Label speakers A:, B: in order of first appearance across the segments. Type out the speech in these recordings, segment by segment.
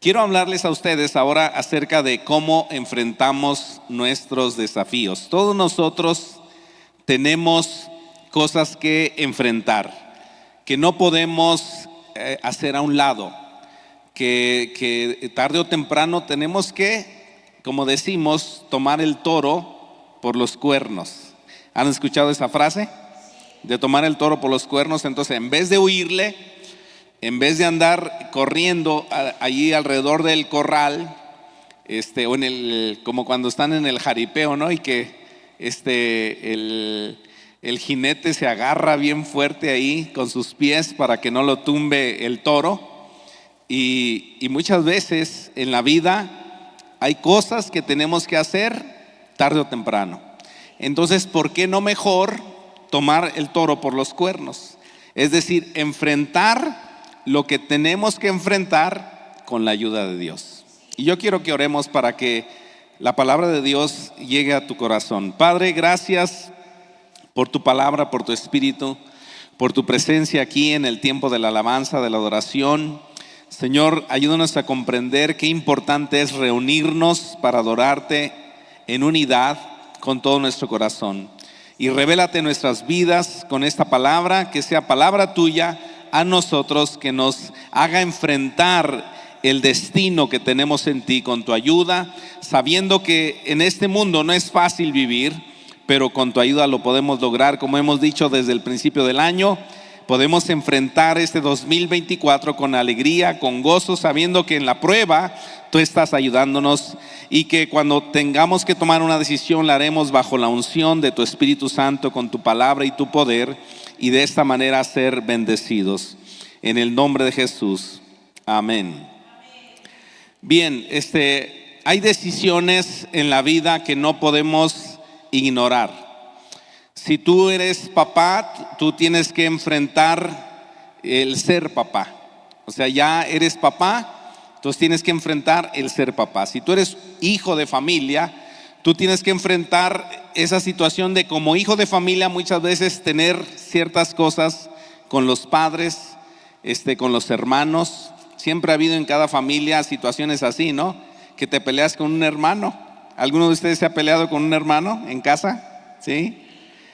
A: Quiero hablarles a ustedes ahora acerca de cómo enfrentamos nuestros desafíos. Todos nosotros tenemos cosas que enfrentar, que no podemos hacer a un lado, que tarde o temprano tenemos que, como decimos, tomar el toro por los cuernos. ¿Han escuchado esa frase? De tomar el toro por los cuernos. Entonces, en vez de huirle, en vez de andar corriendo allí alrededor del corral, o como cuando están en el jaripeo, ¿no? Y que el jinete se agarra bien fuerte ahí con sus pies para que no lo tumbe el toro. Y muchas veces en la vida hay cosas que tenemos que hacer tarde o temprano. Entonces, ¿por qué no mejor tomar el toro por los cuernos? Es decir, enfrentar lo que tenemos que enfrentar con la ayuda de Dios. Y yo quiero que oremos para que la palabra de Dios llegue a tu corazón. Padre, gracias por tu palabra, por tu espíritu, por tu presencia aquí en el tiempo de la alabanza, de la adoración. Señor, ayúdanos a comprender qué importante es reunirnos para adorarte en unidad con todo nuestro corazón. Y revélate nuestras vidas con esta palabra, que sea palabra tuya a nosotros, que nos haga enfrentar el destino que tenemos en ti con tu ayuda, sabiendo que en este mundo no es fácil vivir, pero con tu ayuda lo podemos lograr. Como hemos dicho desde el principio del año, podemos enfrentar este 2024 con alegría, con gozo, sabiendo que en la prueba tú estás ayudándonos y que cuando tengamos que tomar una decisión la haremos bajo la unción de tu Espíritu Santo, con tu palabra y tu poder, y de esta manera ser bendecidos. En el nombre de Jesús. Amén. Bien, hay decisiones en la vida que no podemos ignorar. Si tú eres papá, tú tienes que enfrentar el ser papá. O sea, ya eres papá, entonces tienes que enfrentar el ser papá. Si tú eres hijo de familia, tú tienes que enfrentar esa situación de, como hijo de familia, muchas veces tener ciertas cosas con los padres, con los hermanos. Siempre ha habido en cada familia situaciones así, ¿no? Que te peleas con un hermano. ¿Alguno de ustedes se ha peleado con un hermano en casa? ¿Sí?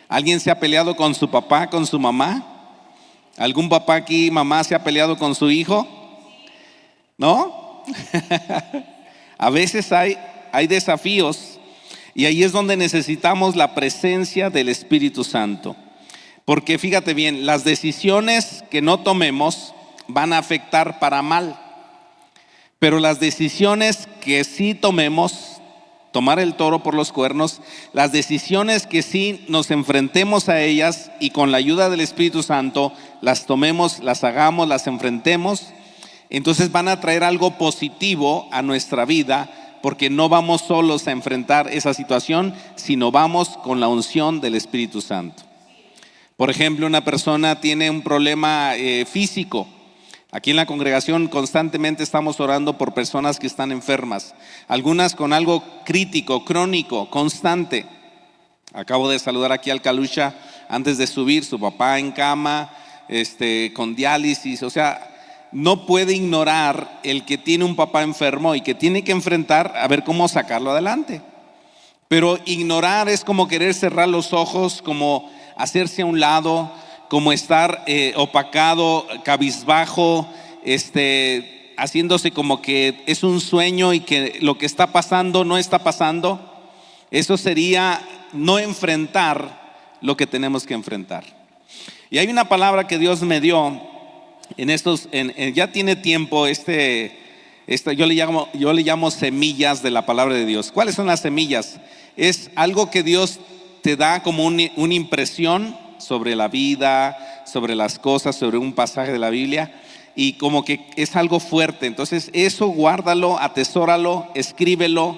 A: ¿Alguien se ha peleado con su papá, con su mamá? ¿Algún papá aquí, mamá, se ha peleado con su hijo? ¿No? A veces hay desafíos, y ahí es donde necesitamos la presencia del Espíritu Santo. Porque fíjate bien, las decisiones que no tomemos van a afectar para mal, pero las decisiones que sí tomemos, tomar el toro por los cuernos, las decisiones que sí nos enfrentemos a ellas y con la ayuda del Espíritu Santo las tomemos, las hagamos, las enfrentemos, entonces van a traer algo positivo a nuestra vida, porque no vamos solos a enfrentar esa situación, sino vamos con la unción del Espíritu Santo. Por ejemplo, una persona tiene un problema físico. Aquí en la congregación constantemente estamos orando por personas que están enfermas, algunas con algo crítico, crónico, constante. Acabo de saludar aquí al Calusha antes de subir, su papá en cama, con diálisis. O sea, no puede ignorar el que tiene un papá enfermo y que tiene que enfrentar a ver cómo sacarlo adelante. Pero ignorar es como querer cerrar los ojos, como hacerse a un lado, como estar opacado, cabizbajo, haciéndose como que es un sueño y que lo que está pasando no está pasando. Eso sería no enfrentar lo que tenemos que enfrentar. Y hay una palabra que Dios me dio ya tiene tiempo, yo le llamo semillas de la palabra de Dios. ¿Cuáles son las semillas? Es algo que Dios te da como una impresión sobre la vida, sobre las cosas, sobre un pasaje de la Biblia, y como que es algo fuerte. Entonces eso guárdalo, atesóralo, escríbelo,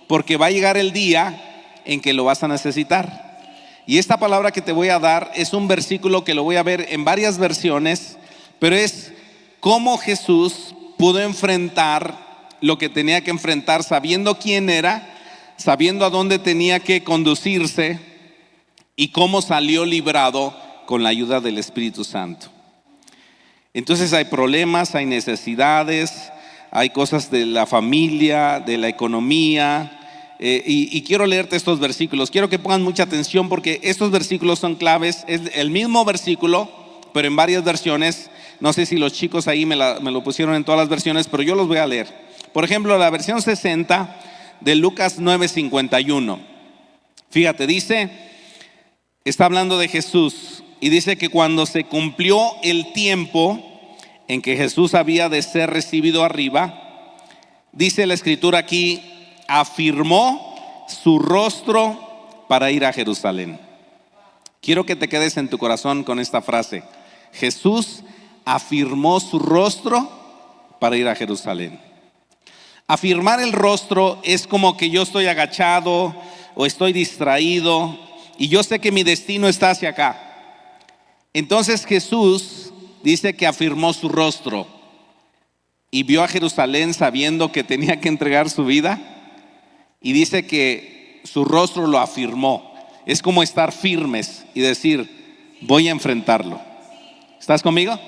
A: porque va a llegar el día en que lo vas a necesitar. Y esta palabra que te voy a dar es un versículo que lo voy a ver en varias versiones, pero es cómo Jesús pudo enfrentar lo que tenía que enfrentar, sabiendo quién era, sabiendo a dónde tenía que conducirse, y cómo salió librado con la ayuda del Espíritu Santo. Entonces hay problemas, hay necesidades, hay cosas de la familia, de la economía. Y quiero leerte estos versículos. Quiero que pongan mucha atención porque estos versículos son claves. Es el mismo versículo, pero en varias versiones. No sé si los chicos ahí me lo pusieron en todas las versiones, pero yo los voy a leer. Por ejemplo, la versión 60 de Lucas 9:51. Fíjate, está hablando de Jesús y dice que cuando se cumplió el tiempo en que Jesús había de ser recibido arriba, dice la escritura aquí, afirmó su rostro para ir a Jerusalén. Quiero que te quedes en tu corazón con esta frase. Jesús afirmó su rostro para ir a Jerusalén. Afirmar el rostro es como que yo estoy agachado o estoy distraído y yo sé que mi destino está hacia acá. Entonces Jesús dice que afirmó su rostro y vio a Jerusalén sabiendo que tenía que entregar su vida, y dice que su rostro lo afirmó. Es como estar firmes y decir, voy a enfrentarlo. ¿Estás conmigo?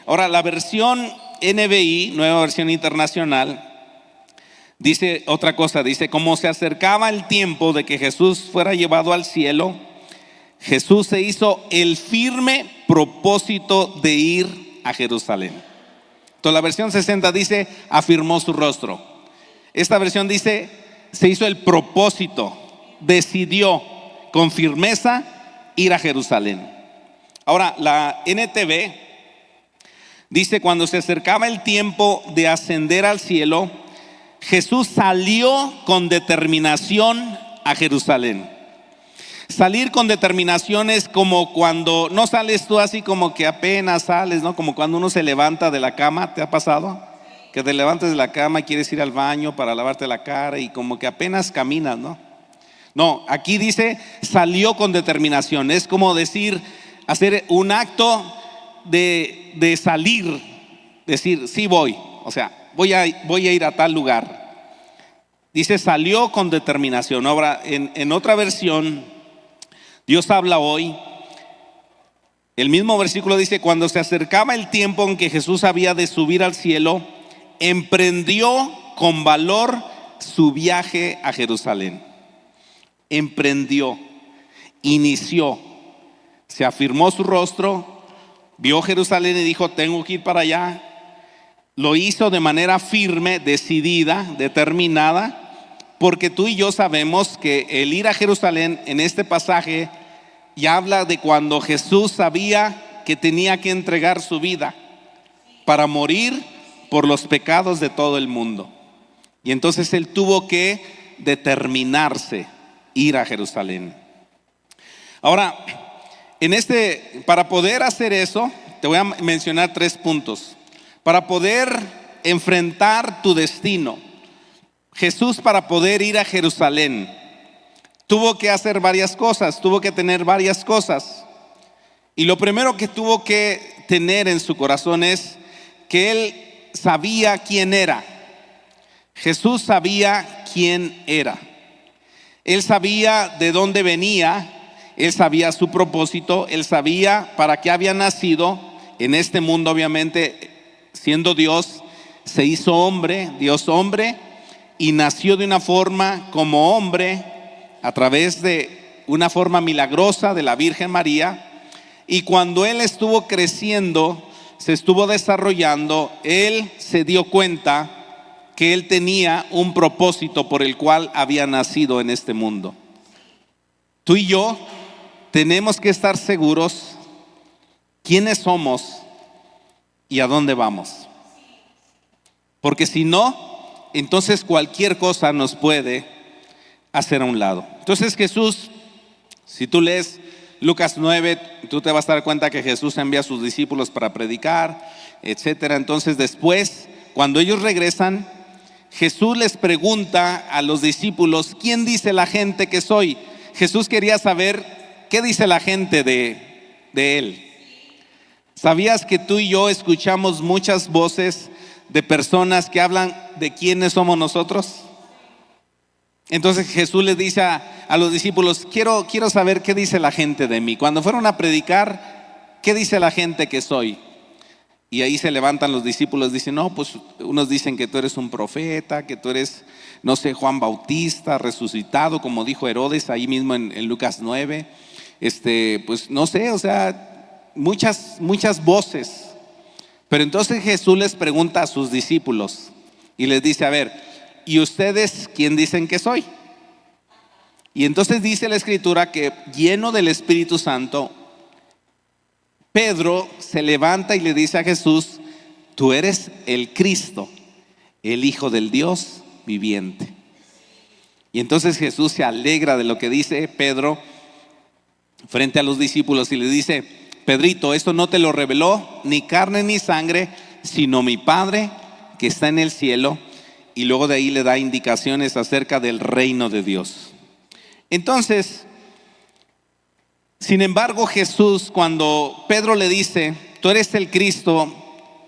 A: Ahora, la versión NBI, Nueva Versión Internacional, dice otra cosa. Dice, como se acercaba el tiempo de que Jesús fuera llevado al cielo, Jesús se hizo el firme propósito de ir a Jerusalén. Entonces la versión 60 dice, afirmó su rostro. Esta versión dice, se hizo el propósito, decidió con firmeza ir a Jerusalén. Ahora, la NTV dice, cuando se acercaba el tiempo de ascender al cielo, Jesús salió con determinación a Jerusalén. Salir con determinación es como cuando no sales tú así como que apenas sales, ¿no? Como cuando uno se levanta de la cama. ¿Te ha pasado? Que te levantes de la cama y quieres ir al baño para lavarte la cara y como que apenas caminas, ¿no? No, aquí dice salió con determinación. Es como decir, hacer un acto de salir, decir, sí voy, o sea, voy a ir a tal lugar. Dice salió con determinación. Ahora, en otra versión, Dios habla hoy, el mismo versículo dice, cuando se acercaba el tiempo en que Jesús había de subir al cielo, emprendió con valor su viaje a Jerusalén. Emprendió, inició, se afirmó su rostro, vio Jerusalén y dijo, tengo que ir para allá. Lo hizo de manera firme, decidida, determinada, porque tú y yo sabemos que el ir a Jerusalén en este pasaje ya habla de cuando Jesús sabía que tenía que entregar su vida para morir por los pecados de todo el mundo. Y entonces él tuvo que determinarse ir a Jerusalén. Ahora, para poder hacer eso, te voy a mencionar 3 puntos. Para poder enfrentar tu destino, Jesús, para poder ir a Jerusalén, tuvo que hacer varias cosas, tuvo que tener varias cosas. Y lo primero que tuvo que tener en su corazón es que él sabía quién era. Jesús sabía quién era. Él sabía de dónde venía, él sabía su propósito, él sabía para qué había nacido en este mundo. Obviamente, siendo Dios, se hizo hombre, Dios hombre, y nació de una forma como hombre a través de una forma milagrosa de la Virgen María. Y cuando él estuvo creciendo, se estuvo desarrollando, él se dio cuenta que él tenía un propósito por el cual había nacido en este mundo. Tú y yo tenemos que estar seguros quiénes somos y a dónde vamos. Porque si no, entonces cualquier cosa nos puede hacer a un lado. Entonces Jesús, si tú lees Lucas 9, tú te vas a dar cuenta que Jesús envía a sus discípulos para predicar, etcétera. Entonces después, cuando ellos regresan, Jesús les pregunta a los discípulos, ¿quién dice la gente que soy? Jesús quería saber qué dice la gente de él. ¿Sabías que tú y yo escuchamos muchas voces de personas que hablan de quiénes somos nosotros? Entonces Jesús les dice a los discípulos, quiero saber qué dice la gente de mí. Cuando fueron a predicar, ¿qué dice la gente que soy? Y ahí se levantan los discípulos, dicen, no, pues unos dicen que tú eres un profeta, que tú eres, no sé, Juan Bautista, resucitado, como dijo Herodes ahí mismo en Lucas 9. Pues no sé, o sea, muchas voces. Pero entonces Jesús les pregunta a sus discípulos y les dice, a ver, ¿y ustedes quién dicen que soy? Y entonces dice la Escritura que lleno del Espíritu Santo, Pedro se levanta y le dice a Jesús, tú eres el Cristo, el Hijo del Dios viviente. Y entonces Jesús se alegra de lo que dice Pedro frente a los discípulos y le dice, Pedrito, esto no te lo reveló ni carne ni sangre, sino mi Padre que está en el cielo. Y luego de ahí le da indicaciones acerca del reino de Dios. Entonces, sin embargo, Jesús, cuando Pedro le dice, tú eres el Cristo,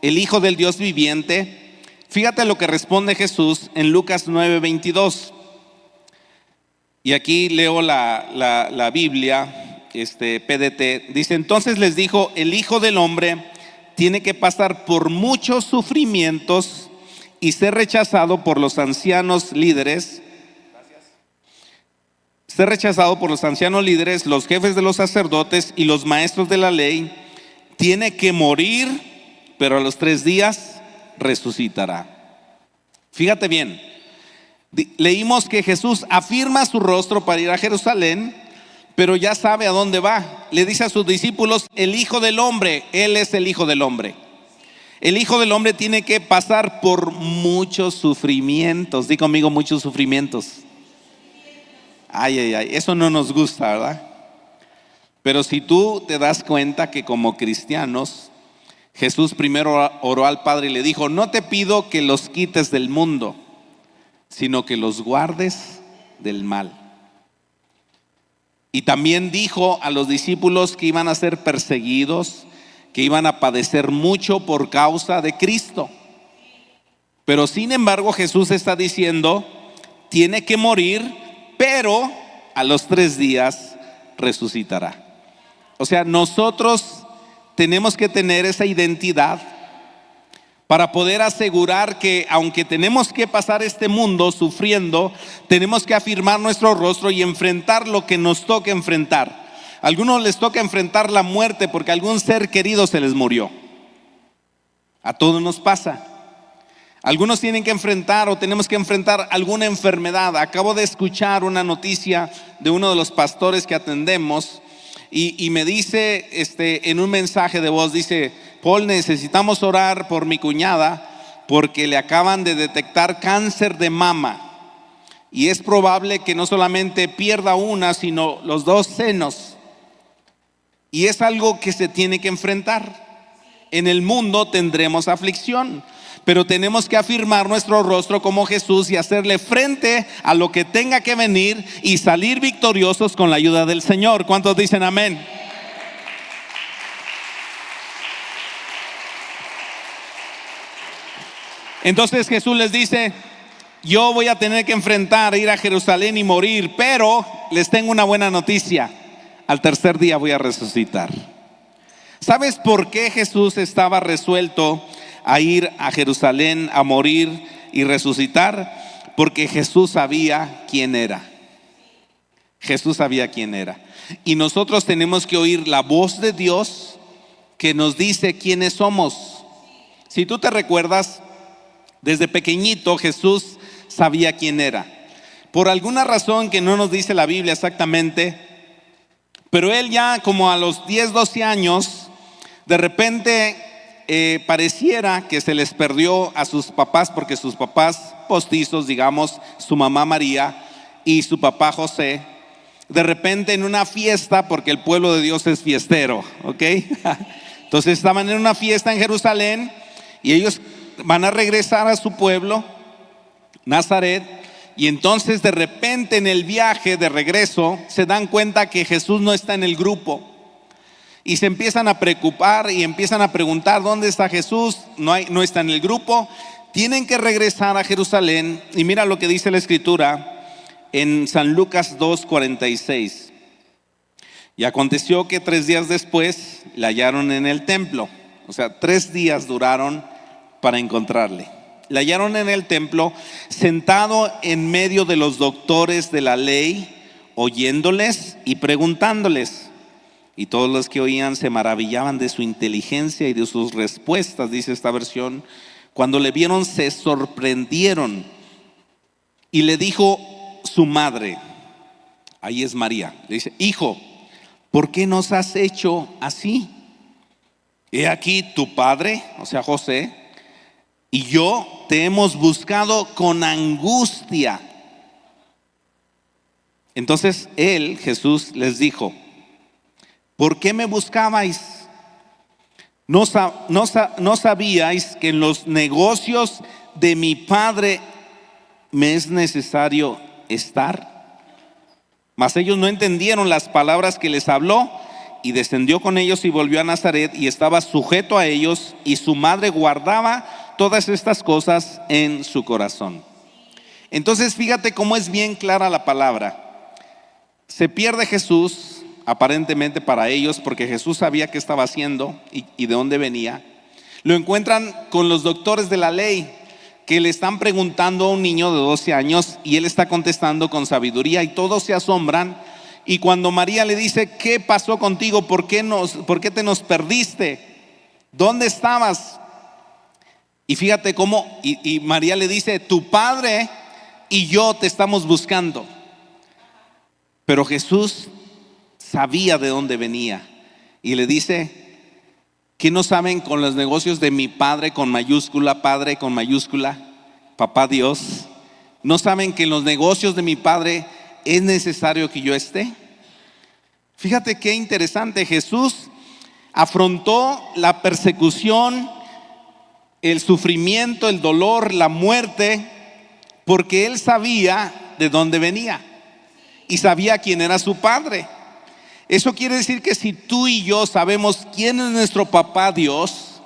A: el Hijo del Dios viviente, fíjate lo que responde Jesús en Lucas 9:22. Y aquí leo la Biblia, PDT, dice, entonces les dijo, el Hijo del Hombre tiene que pasar por muchos sufrimientos y ser rechazado por los ancianos líderes, los jefes de los sacerdotes y los maestros de la ley, tiene que morir, pero a los 3 días resucitará. Fíjate bien, leímos que Jesús afirma su rostro para ir a Jerusalén, pero ya sabe a dónde va. Le dice a sus discípulos, el Hijo del Hombre, Él es el Hijo del Hombre. El Hijo del Hombre tiene que pasar por muchos sufrimientos. Di conmigo, muchos sufrimientos. Ay, eso no nos gusta, ¿verdad? Pero si tú te das cuenta que como cristianos, Jesús primero oró al Padre y le dijo, no te pido que los quites del mundo, sino que los guardes del mal. Y también dijo a los discípulos que iban a ser perseguidos, que iban a padecer mucho por causa de Cristo. Pero sin embargo Jesús está diciendo, tiene que morir, pero a los 3 días resucitará. O sea, nosotros tenemos que tener esa identidad para poder asegurar que aunque tenemos que pasar este mundo sufriendo, tenemos que afirmar nuestro rostro y enfrentar lo que nos toque enfrentar. A algunos les toca enfrentar la muerte porque algún ser querido se les murió. A todos nos pasa. Algunos tienen que enfrentar o tenemos que enfrentar alguna enfermedad. Acabo de escuchar una noticia de uno de los pastores que atendemos y me dice en un mensaje de voz, dice, Paul, necesitamos orar por mi cuñada porque le acaban de detectar cáncer de mama y es probable que no solamente pierda una, sino los 2 senos. Y es algo que se tiene que enfrentar. En el mundo tendremos aflicción, pero tenemos que afirmar nuestro rostro como Jesús y hacerle frente a lo que tenga que venir y salir victoriosos con la ayuda del Señor. ¿Cuántos dicen amén? Entonces Jesús les dice, yo voy a tener que enfrentar, ir a Jerusalén y morir, pero les tengo una buena noticia, al 3er día voy a resucitar. ¿Sabes por qué Jesús estaba resuelto a ir a Jerusalén, a morir y resucitar? Porque Jesús sabía quién era. Jesús sabía quién era. Y nosotros tenemos que oír la voz de Dios que nos dice quiénes somos. Si tú te recuerdas, desde pequeñito Jesús sabía quién era. Por alguna razón que no nos dice la Biblia exactamente, pero él ya como a los 10, 12 años, de repente pareciera que se les perdió a sus papás, porque sus papás postizos, digamos, su mamá María y su papá José, de repente en una fiesta, porque el pueblo de Dios es fiestero, ¿ok? Entonces estaban en una fiesta en Jerusalén y ellos van a regresar a su pueblo, Nazaret, y entonces de repente en el viaje de regreso se dan cuenta que Jesús no está en el grupo. Y se empiezan a preocupar y empiezan a preguntar, ¿dónde está Jesús? No está en el grupo. Tienen que regresar a Jerusalén. Y mira lo que dice la Escritura en San Lucas 2:46. Y aconteció que 3 días después le hallaron en el templo. O sea, 3 días duraron para encontrarle. Le hallaron en el templo, sentado en medio de los doctores de la ley, oyéndoles y preguntándoles. Y todos los que oían se maravillaban de su inteligencia y de sus respuestas, dice esta versión. Cuando le vieron se sorprendieron. Y le dijo su madre, ahí es María, le dice: hijo, ¿por qué nos has hecho así? He aquí tu padre, o sea José, y yo te hemos buscado con angustia. Entonces él, Jesús, les dijo: ¿por qué me buscabais? ¿No sabíais que en los negocios de mi padre me es necesario estar? Mas ellos no entendieron las palabras que les habló, y descendió con ellos y volvió a Nazaret, y estaba sujeto a ellos, y su madre guardaba todas estas cosas en su corazón. Entonces fíjate cómo es bien clara la palabra. Se pierde Jesús, aparentemente para ellos, porque Jesús sabía qué estaba haciendo y de dónde venía. Lo encuentran con los doctores de la ley, que le están preguntando a un niño de 12 años y él está contestando con sabiduría, y todos se asombran. Y cuando María le dice: ¿qué pasó contigo? ¿Por qué te nos perdiste? ¿Dónde estabas? Y fíjate cómo, y María le dice: tu padre y yo te estamos buscando. Pero Jesús sabía de dónde venía y le dice: ¿qué no saben con los negocios de mi padre con mayúscula, padre con mayúscula, papá Dios? ¿No saben que en los negocios de mi padre es necesario que yo esté? Fíjate qué interesante. Jesús afrontó la persecución, el sufrimiento, el dolor, la muerte, porque él sabía de dónde venía y sabía quién era su padre. Eso quiere decir que si tú y yo sabemos quién es nuestro papá Dios,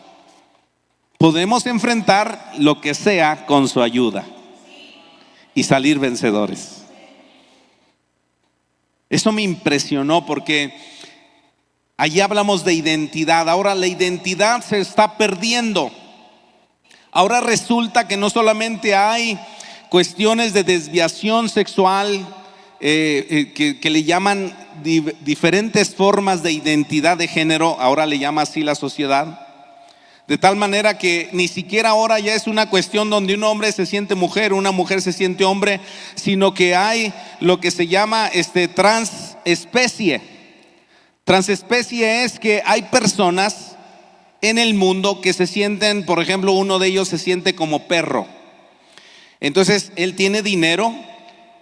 A: podemos enfrentar lo que sea con su ayuda y salir vencedores. Eso me impresionó, porque allí hablamos de identidad. Ahora la identidad se está perdiendo. Ahora resulta que no solamente hay cuestiones de desviación sexual, que le llaman diferentes formas de identidad de género, ahora le llama así la sociedad, de tal manera que ni siquiera ahora ya es una cuestión donde un hombre se siente mujer, una mujer se siente hombre, sino que hay lo que se llama transespecie. Transespecie es que hay personas en el mundo que se sienten, por ejemplo, uno de ellos se siente como perro. Entonces él tiene dinero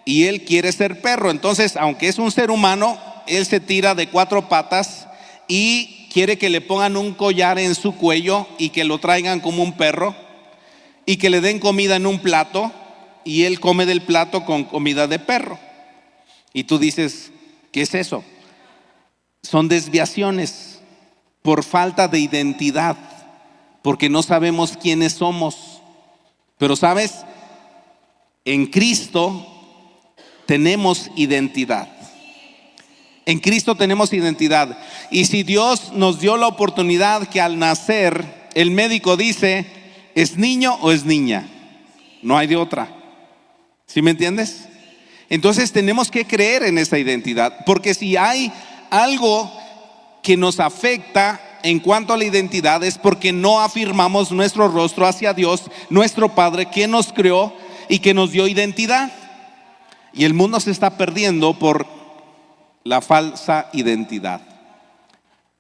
A: y él quiere ser perro. Entonces, aunque es un ser humano, él se tira de 4 patas y quiere que le pongan un collar en su cuello y que lo traigan como un perro y que le den comida en un plato, y él come del plato con comida de perro. Y tú dices: ¿qué es eso? Son desviaciones por falta de identidad, porque no sabemos quiénes somos. Pero sabes, en Cristo tenemos identidad. En Cristo tenemos identidad. Y si Dios nos dio la oportunidad que al nacer el médico dice: ¿es niño o es niña? No hay de otra. ¿Sí me entiendes? Entonces tenemos que creer en esa identidad, porque si hay algo que nos afecta en cuanto a la identidad, es porque no afirmamos nuestro rostro hacia Dios, nuestro Padre, que nos creó y que nos dio identidad. Y el mundo se está perdiendo por la falsa identidad.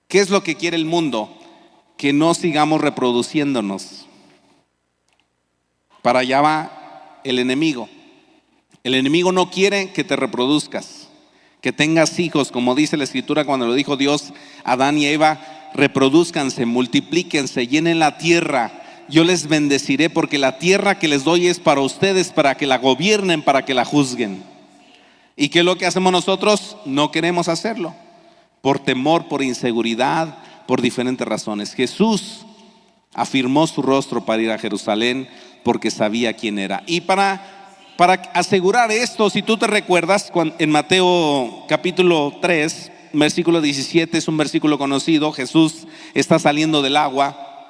A: ¿Qué es lo que quiere el mundo? Que no sigamos reproduciéndonos. Para allá va el enemigo. El enemigo no quiere que te reproduzcas, que tengas hijos, como dice la Escritura cuando lo dijo Dios a Adán y Eva: reproduzcanse, multiplíquense, llenen la tierra, yo les bendeciré, porque la tierra que les doy es para ustedes, para que la gobiernen, para que la juzguen. ¿Y qué es lo que hacemos nosotros? No queremos hacerlo, por temor, por inseguridad, por diferentes razones. Jesús afirmó su rostro para ir a Jerusalén porque sabía quién era. Y para asegurar esto, si tú te recuerdas, en Mateo capítulo 3, versículo 17, es un versículo conocido. Jesús está saliendo del agua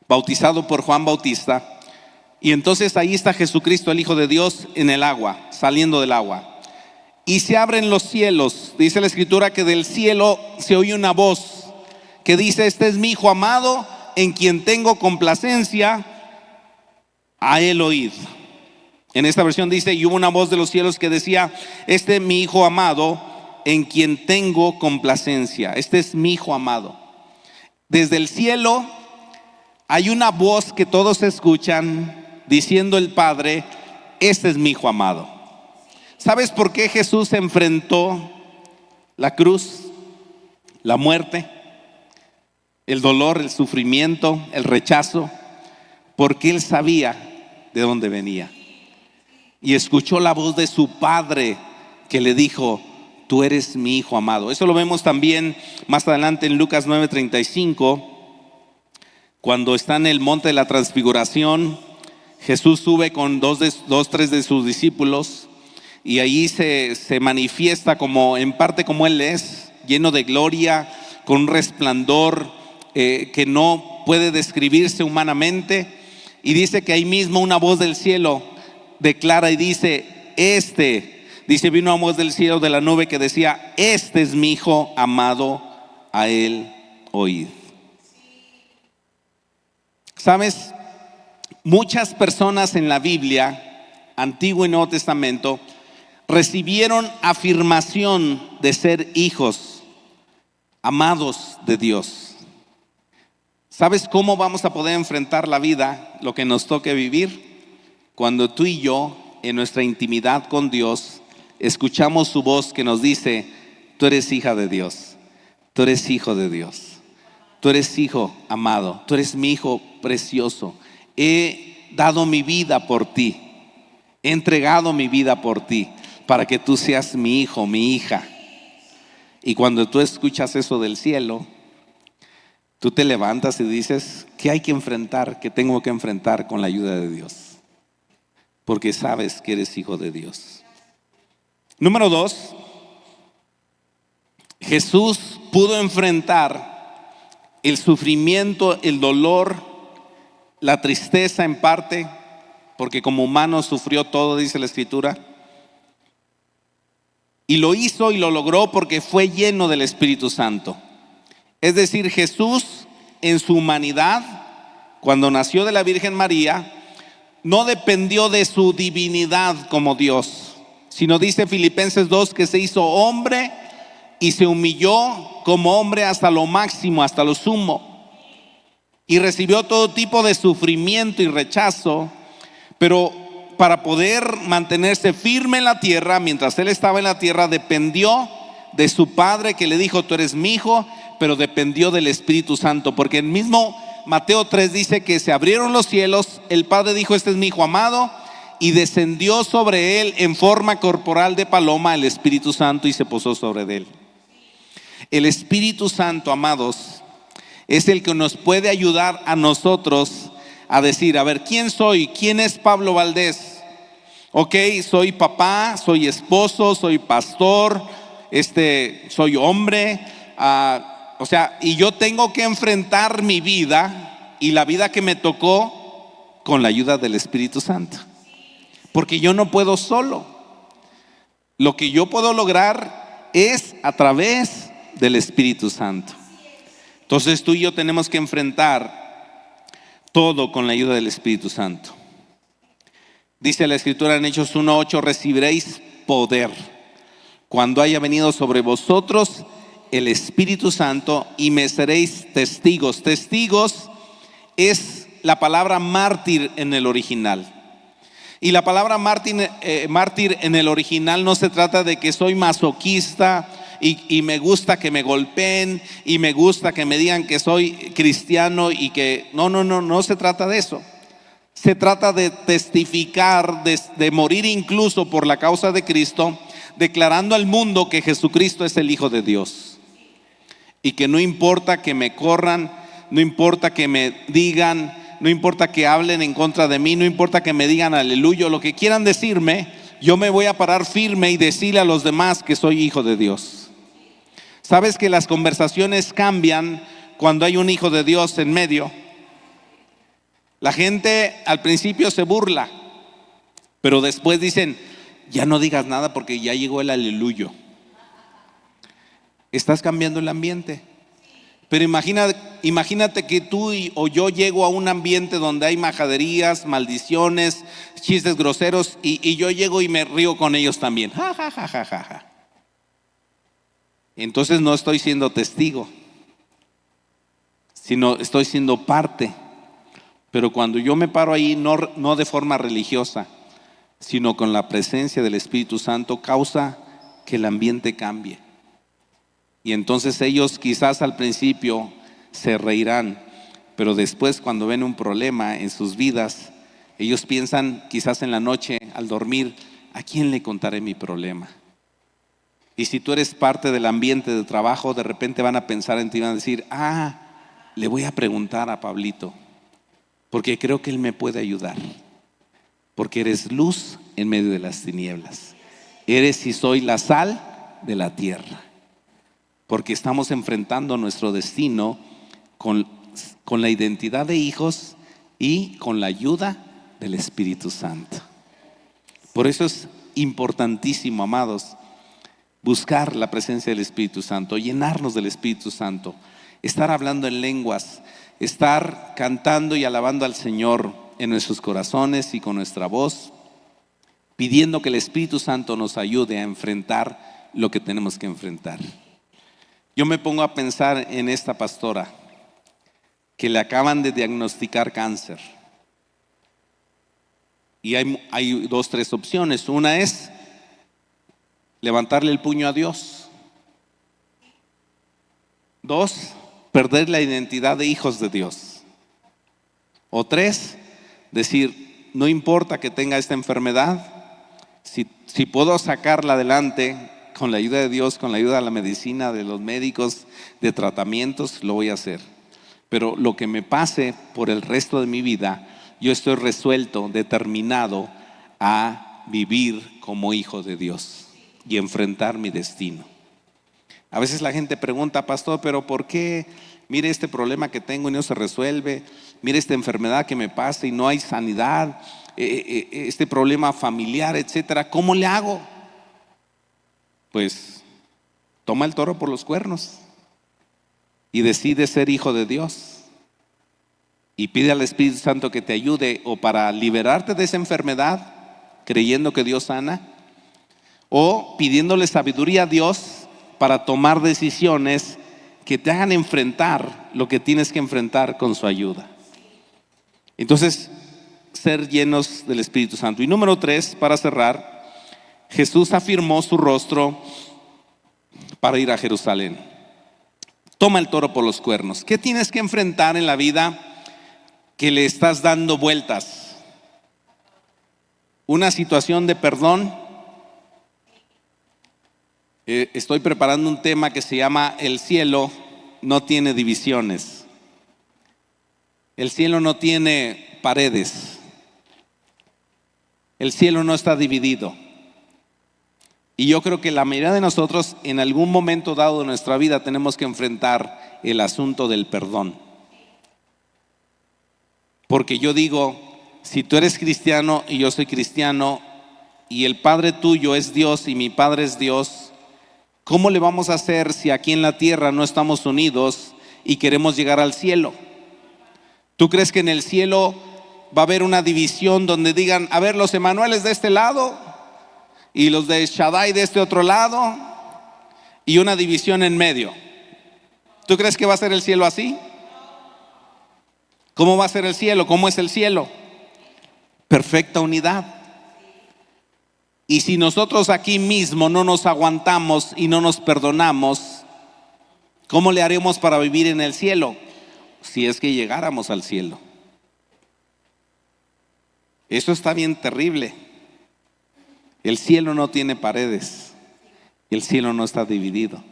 A: bautizado por Juan Bautista. Y entonces ahí está Jesucristo, el Hijo de Dios, en el agua, saliendo del agua. Y se abren los cielos. Dice la Escritura que del cielo se oye una voz que dice: este es mi Hijo amado, en quien tengo complacencia, a él oíd. En esta versión dice: y hubo una voz de los cielos que decía: este es mi Hijo amado, en quien tengo complacencia. Este es mi Hijo amado. Desde el cielo hay una voz que todos escuchan diciendo el Padre: este es mi Hijo amado. ¿Sabes por qué Jesús enfrentó la cruz, la muerte, el dolor, el sufrimiento, el rechazo? Porque Él sabía de dónde venía. Y escuchó la voz de su Padre que le dijo: tú eres mi Hijo amado. Eso lo vemos también más adelante en Lucas 9:35. Cuando está en el monte de la transfiguración, Jesús sube con tres de sus discípulos. Y ahí se manifiesta como, en parte como Él es, lleno de gloria, con un resplandor que no puede describirse humanamente. Y dice que ahí mismo una voz del cielo declara y dice: vino una voz del cielo de la nube que decía: este es mi Hijo amado, a él oíd. ¿Sabes? Muchas personas en la Biblia, Antiguo y Nuevo Testamento, recibieron afirmación de ser hijos amados de Dios. ¿Sabes cómo vamos a poder enfrentar la vida, lo que nos toque vivir? Cuando tú y yo, en nuestra intimidad con Dios, escuchamos su voz que nos dice: tú eres hija de Dios, tú eres hijo de Dios, tú eres hijo amado, tú eres mi hijo precioso. He dado mi vida por ti, he entregado mi vida por ti, para que tú seas mi hijo, mi hija. Y cuando tú escuchas eso del cielo, tú te levantas y dices: ¿qué hay que enfrentar? ¿Qué tengo que enfrentar con la ayuda de Dios? Porque sabes que eres hijo de Dios. Número 2, Jesús pudo enfrentar el sufrimiento, el dolor, la tristeza en parte, porque como humano sufrió todo, dice la Escritura. Y lo hizo y lo logró porque fue lleno del Espíritu Santo. Es decir, Jesús en su humanidad, cuando nació de la Virgen María, no dependió de su divinidad como Dios, sino dice Filipenses 2 que se hizo hombre y se humilló como hombre hasta lo máximo, hasta lo sumo, y recibió todo tipo de sufrimiento y rechazo, pero para poder mantenerse firme en la tierra, mientras Él estaba en la tierra, dependió de su Padre que le dijo: tú eres mi hijo, pero dependió del Espíritu Santo, porque el mismo Mateo 3 dice que se abrieron los cielos, el Padre dijo: este es mi Hijo amado, y descendió sobre Él en forma corporal de paloma el Espíritu Santo y se posó sobre Él. El Espíritu Santo, amados, es el que nos puede ayudar a nosotros a decir: a ver, ¿quién soy? ¿Quién es Pablo Valdés? Ok, soy papá, soy esposo, soy pastor, soy hombre, y yo tengo que enfrentar mi vida y la vida que me tocó con la ayuda del Espíritu Santo, porque yo no puedo solo. Lo que yo puedo lograr es a través del Espíritu Santo. Entonces tú y yo tenemos que enfrentar todo con la ayuda del Espíritu Santo. Dice la Escritura en Hechos 1:8: recibiréis poder cuando haya venido sobre vosotros el Espíritu Santo y me seréis testigos. Testigos es la palabra mártir en el original. Y la palabra mártir en el original no se trata de que soy masoquista y me gusta que me golpeen y me gusta que me digan que soy cristiano y que no se trata de eso. Se trata de testificar, de morir incluso por la causa de Cristo, declarando al mundo que Jesucristo es el Hijo de Dios y que no importa que me corran, no importa que me digan, no importa que hablen en contra de mí, no importa que me digan aleluya, lo que quieran decirme, yo me voy a parar firme y decirle a los demás que soy hijo de Dios. Sabes que las conversaciones cambian cuando hay un hijo de Dios en medio. La gente al principio se burla, pero después dicen, ya no digas nada porque ya llegó el aleluyo. Estás cambiando el ambiente. Pero imagínate que tú o yo llego a un ambiente donde hay majaderías, maldiciones, chistes groseros, y yo llego y me río con ellos también. Ja, ja, ja, ja, ja, ja. Entonces no estoy siendo testigo, sino estoy siendo parte. Pero cuando yo me paro ahí, no de forma religiosa, sino con la presencia del Espíritu Santo, causa que el ambiente cambie. Y entonces ellos quizás al principio se reirán, pero después cuando ven un problema en sus vidas, ellos piensan quizás en la noche al dormir, ¿a quién le contaré mi problema? Y si tú eres parte del ambiente de trabajo, de repente van a pensar en ti y van a decir, le voy a preguntar a Pablito, porque creo que él me puede ayudar, porque eres luz en medio de las tinieblas, eres y soy la sal de la tierra. Porque estamos enfrentando nuestro destino con la identidad de hijos y con la ayuda del Espíritu Santo. Por eso es importantísimo, amados, buscar la presencia del Espíritu Santo, llenarnos del Espíritu Santo, estar hablando en lenguas, estar cantando y alabando al Señor en nuestros corazones y con nuestra voz, pidiendo que el Espíritu Santo nos ayude a enfrentar lo que tenemos que enfrentar. Yo me pongo a pensar en esta pastora que le acaban de diagnosticar cáncer. Y hay 2, 3 opciones. Una es levantarle el puño a Dios. 2, perder la identidad de hijos de Dios. O 3, decir, no importa que tenga esta enfermedad, si puedo sacarla adelante con la ayuda de Dios, con la ayuda de la medicina, de los médicos, de tratamientos, lo voy a hacer. Pero lo que me pase por el resto de mi vida, yo estoy resuelto, determinado a vivir como hijo de Dios y enfrentar mi destino. A veces la gente pregunta, pastor, pero ¿por qué? Mire este problema que tengo y no se resuelve. Mire esta enfermedad que me pasa y no hay sanidad. Este problema familiar, etcétera. ¿Cómo le hago? Pues toma el toro por los cuernos y decide ser hijo de Dios y pide al Espíritu Santo que te ayude o para liberarte de esa enfermedad, creyendo que Dios sana, o pidiéndole sabiduría a Dios para tomar decisiones que te hagan enfrentar lo que tienes que enfrentar con su ayuda. Entonces, ser llenos del Espíritu Santo. Y número 3, para cerrar, Jesús afirmó su rostro para ir a Jerusalén. Toma el toro por los cuernos. ¿Qué tienes que enfrentar en la vida que le estás dando vueltas? Una situación de perdón. Estoy preparando un tema que se llama El cielo no tiene divisiones. El cielo no tiene paredes. El cielo no está dividido. Y yo creo que la mayoría de nosotros en algún momento dado de nuestra vida tenemos que enfrentar el asunto del perdón. Porque yo digo, si tú eres cristiano y yo soy cristiano y el Padre tuyo es Dios y mi Padre es Dios, ¿cómo le vamos a hacer si aquí en la tierra no estamos unidos y queremos llegar al cielo? ¿Tú crees que en el cielo va a haber una división donde digan, a ver, los Emanueles de este lado y los de Shaddai de este otro lado y una división en medio? ¿Tú crees que va a ser el cielo así? ¿Cómo va a ser el cielo? ¿Cómo es el cielo? Perfecta unidad. Y si nosotros aquí mismo no nos aguantamos y no nos perdonamos, ¿cómo le haremos para vivir en el cielo? Si es que llegáramos al cielo. Eso está bien terrible. El cielo no tiene paredes. El cielo no está dividido.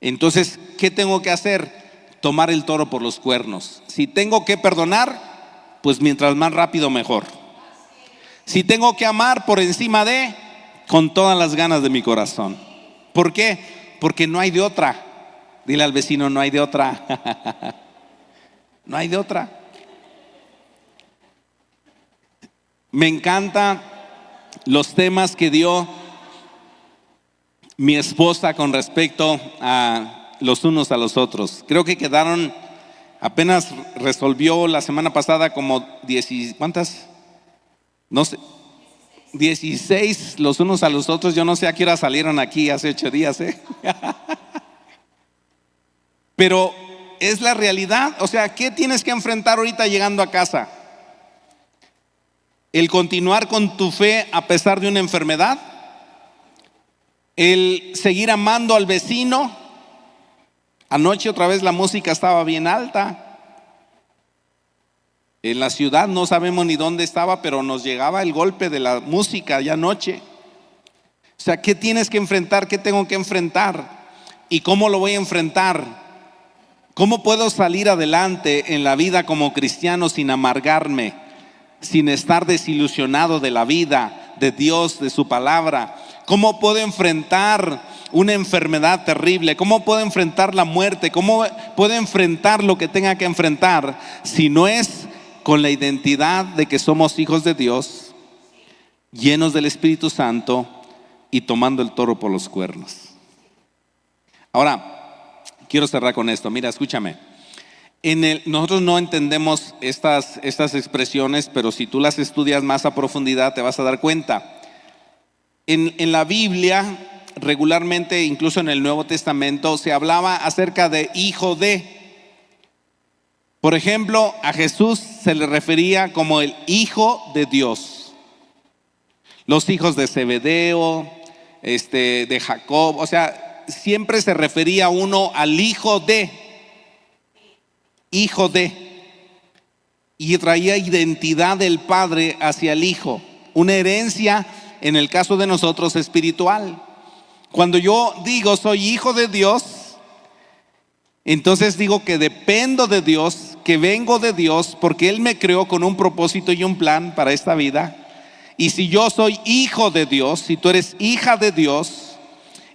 A: Entonces, ¿qué tengo que hacer? Tomar el toro por los cuernos. Si tengo que perdonar, pues mientras más rápido mejor. Si tengo que amar por encima de, con todas las ganas de mi corazón. ¿Por qué? Porque no hay de otra. Dile al vecino, no hay de otra. No hay de otra. Me encanta los temas que dio mi esposa con respecto a los unos a los otros. Creo que quedaron, apenas resolvió la semana pasada como 10, ¿cuántas? No sé, 16 los unos a los otros. Yo no sé a qué hora salieron aquí hace 8 días, ¿eh? Pero es la realidad. O sea, ¿qué tienes que enfrentar ahorita llegando a casa? El continuar con tu fe a pesar de una enfermedad, el seguir amando al vecino. Anoche otra vez la música estaba bien alta. En la ciudad no sabemos ni dónde estaba, pero nos llegaba el golpe de la música ya anoche. O sea, ¿qué tienes que enfrentar? ¿Qué tengo que enfrentar? ¿Y cómo lo voy a enfrentar? ¿Cómo puedo salir adelante en la vida como cristiano sin amargarme, sin estar desilusionado de la vida, de Dios, de su palabra? ¿Cómo puedo enfrentar una enfermedad terrible? ¿Cómo puedo enfrentar la muerte? ¿Cómo puedo enfrentar lo que tenga que enfrentar si no es con la identidad de que somos hijos de Dios, llenos del Espíritu Santo y tomando el toro por los cuernos? Ahora, quiero cerrar con esto. Mira, escúchame. Nosotros no entendemos estas expresiones, pero si tú las estudias más a profundidad te vas a dar cuenta. En la Biblia, regularmente, incluso en el Nuevo Testamento, se hablaba acerca de hijo de. Por ejemplo, a Jesús se le refería como el Hijo de Dios. Los hijos de Zebedeo, de Jacob, o sea, siempre se refería uno al hijo de. Hijo de. Y traía identidad del Padre hacia el Hijo. Una herencia, en el caso de nosotros, espiritual. Cuando yo digo soy hijo de Dios, entonces digo que dependo de Dios, que vengo de Dios, porque Él me creó con un propósito y un plan para esta vida. Y si yo soy hijo de Dios, si tú eres hija de Dios,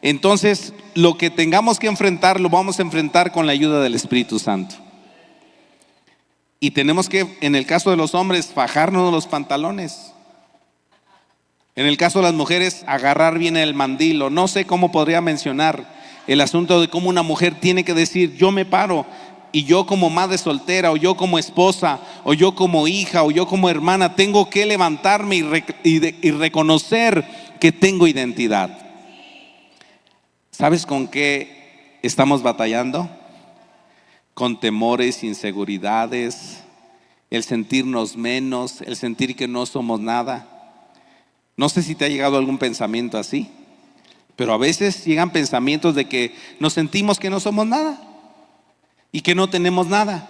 A: entonces lo que tengamos que enfrentar, lo vamos a enfrentar con la ayuda del Espíritu Santo. Y tenemos que, en el caso de los hombres, fajarnos los pantalones. En el caso de las mujeres, agarrar bien el mandil. O no sé cómo podría mencionar el asunto de cómo una mujer tiene que decir: yo me paro, y yo como madre soltera, o yo como esposa, o yo como hija, o yo como hermana, tengo que levantarme y reconocer que tengo identidad. ¿Sabes con qué estamos batallando? Con temores, inseguridades, el sentirnos menos, el sentir que no somos nada. No sé si te ha llegado algún pensamiento así, pero a veces llegan pensamientos de que nos sentimos que no somos nada y que no tenemos nada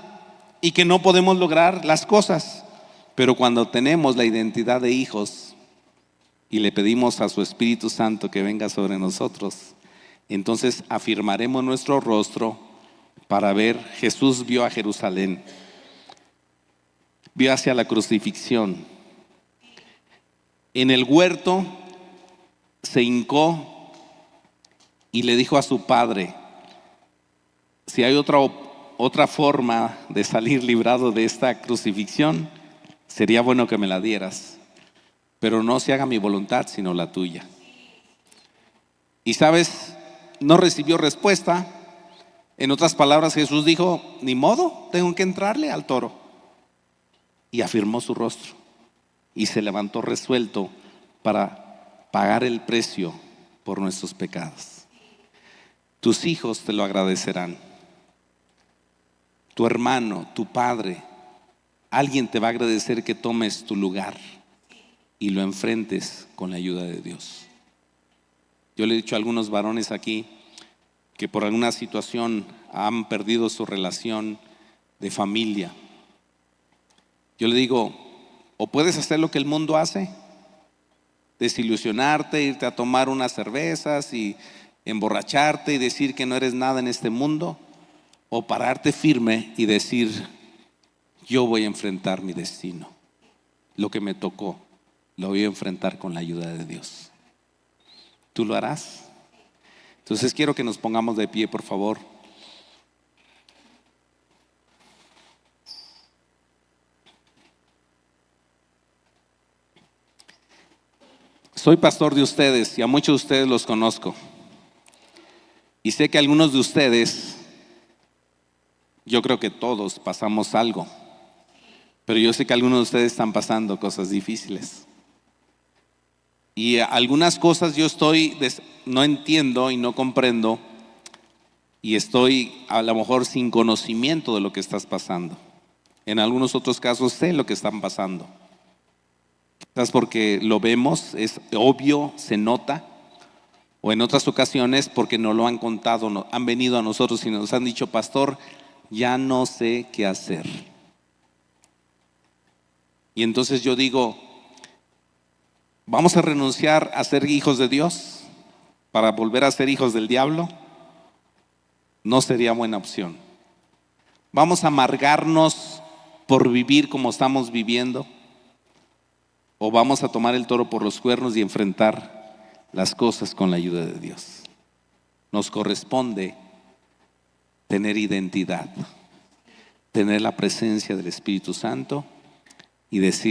A: y que no podemos lograr las cosas. Pero cuando tenemos la identidad de hijos y le pedimos a su Espíritu Santo que venga sobre nosotros, entonces afirmaremos nuestro rostro para ver. Jesús vio a Jerusalén, vio hacia la crucifixión. En el huerto se hincó y le dijo a su padre: si hay otra forma de salir librado de esta crucifixión, sería bueno que me la dieras, pero no se haga mi voluntad sino la tuya. Y sabes, no recibió respuesta. En otras palabras, Jesús dijo: ni modo, tengo que entrarle al toro. Y afirmó su rostro y se levantó resuelto para pagar el precio por nuestros pecados. Tus hijos te lo agradecerán. Tu hermano, tu padre, alguien te va a agradecer que tomes tu lugar y lo enfrentes con la ayuda de Dios. Yo le he dicho a algunos varones aquí que por alguna situación han perdido su relación de familia. Yo le digo: o puedes hacer lo que el mundo hace, desilusionarte, irte a tomar unas cervezas y emborracharte y decir que no eres nada en este mundo, o pararte firme y decir: yo voy a enfrentar mi destino, lo que me tocó, lo voy a enfrentar con la ayuda de Dios. ¿Tú lo harás? Entonces quiero que nos pongamos de pie, por favor. Soy pastor de ustedes y a muchos de ustedes los conozco. Y sé que algunos de ustedes, yo creo que todos pasamos algo, pero yo sé que algunos de ustedes están pasando cosas difíciles. Y algunas cosas yo no entiendo y no comprendo, y estoy a lo mejor sin conocimiento de lo que estás pasando. En algunos otros casos sé lo que están pasando. Quizás porque lo vemos, es obvio, se nota, o en otras ocasiones porque nos lo han contado, han venido a nosotros y nos han dicho: pastor, ya no sé qué hacer. Y entonces yo digo: ¿vamos a renunciar a ser hijos de Dios para volver a ser hijos del diablo? No sería buena opción. ¿Vamos a amargarnos por vivir como estamos viviendo? ¿O vamos a tomar el toro por los cuernos y enfrentar las cosas con la ayuda de Dios? Nos corresponde tener identidad, tener la presencia del Espíritu Santo y decir: